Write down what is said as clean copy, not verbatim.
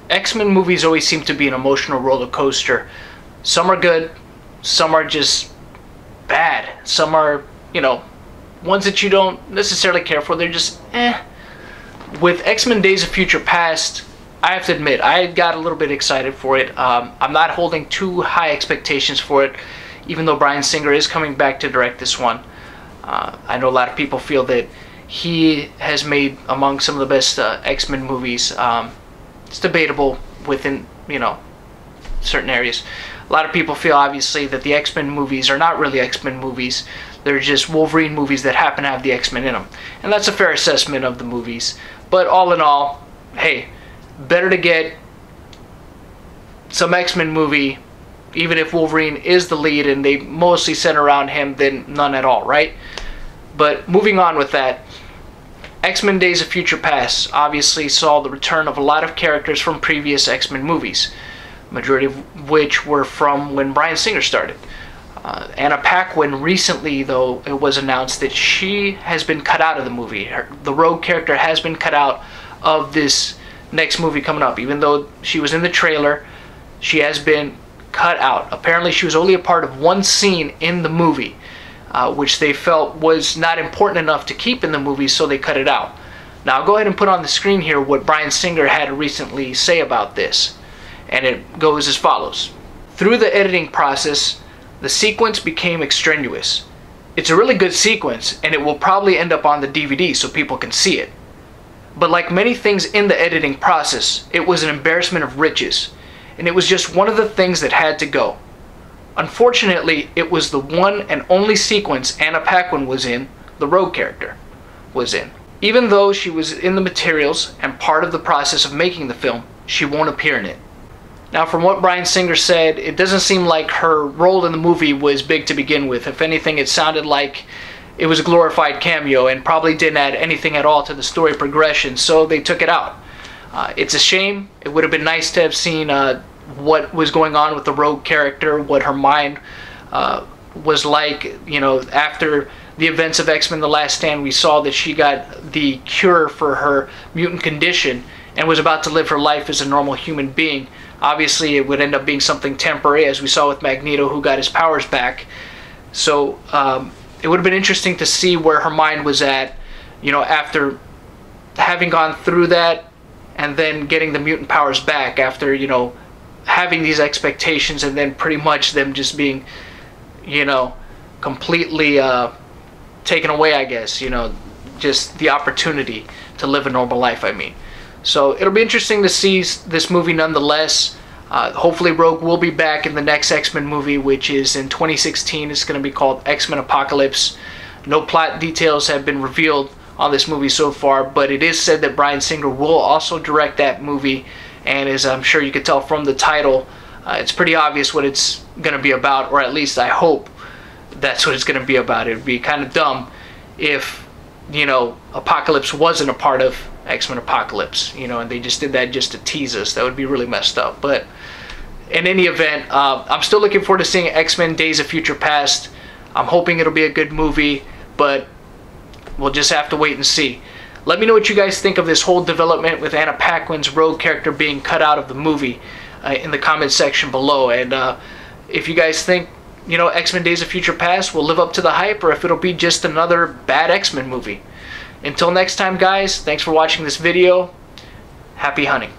X-Men movies always seem to be an emotional roller coaster. Some are good, some are just bad. Some are, ones that you don't necessarily care for. They're just eh. With X-Men Days of Future Past, I have to admit, I got a little bit excited for it. I'm not holding too high expectations for it, even though Bryan Singer is coming back to direct this one. I know a lot of people feel that he has made among some of the best X-Men movies. It's debatable within, certain areas. A lot of people feel, obviously, that the X-Men movies are not really X-Men movies. They're just Wolverine movies that happen to have the X-Men in them. And that's a fair assessment of the movies. But all in all, hey, better to get some X-Men movie, even if Wolverine is the lead and they mostly center around him, than none at all, right? But moving on with that, X-Men Days of Future Past obviously saw the return of a lot of characters from previous X-Men movies, majority of which were from when Bryan Singer started. Anna Paquin recently, though, it was announced that she has been cut out of the movie. The Rogue character has been cut out of this next movie coming up. Even though she was in the trailer, she has been cut out. Apparently she was only a part of one scene in the movie, which they felt was not important enough to keep in the movie, so they cut it out. Now I'll go ahead and put on the screen here what Bryan Singer had to recently say about this, and it goes as follows. Through the editing process, the sequence became extraneous. It's a really good sequence, and it will probably end up on the DVD so people can see it. But like many things in the editing process, it was an embarrassment of riches, and it was just one of the things that had to go. Unfortunately, it was the one and only sequence Anna Paquin was in, the Rogue character was in. Even though she was in the materials and part of the process of making the film, she won't appear in it. Now, from what Bryan Singer said, it doesn't seem like her role in the movie was big to begin with. If anything, it sounded like it was a glorified cameo and probably didn't add anything at all to the story progression, so they took it out. It's a shame. It would have been nice to have seen what was going on with the Rogue character, what her mind was like. After the events of X-Men The Last Stand, we saw that she got the cure for her mutant condition and was about to live her life as a normal human being. Obviously, it would end up being something temporary, as we saw with Magneto, who got his powers back. So it would have been interesting to see where her mind was at, after having gone through that and then getting the mutant powers back after, having these expectations and then pretty much them just being, completely taken away, I guess, just the opportunity to live a normal life, I mean. So it'll be interesting to see this movie nonetheless. Hopefully Rogue will be back in the next X-Men movie, which is in 2016. It's going to be called X-Men Apocalypse. No plot details have been revealed on this movie so far, but it is said that Bryan Singer will also direct that movie, and as I'm sure you could tell from the title, it's pretty obvious what it's going to be about, or at least I hope that's what it's going to be about. It would be kind of dumb if, Apocalypse wasn't a part of X-Men Apocalypse, and they just did that just to tease us. That would be really messed up. But in any event, I'm still looking forward to seeing X-Men Days of Future Past. I'm hoping it'll be a good movie, but we'll just have to wait and see. Let me know what you guys think of this whole development with Anna Paquin's Rogue character being cut out of the movie in the comment section below. And if you guys think, X-Men Days of Future Past will live up to the hype, or if it'll be just another bad X-Men movie. Until next time, guys, thanks for watching this video. Happy hunting.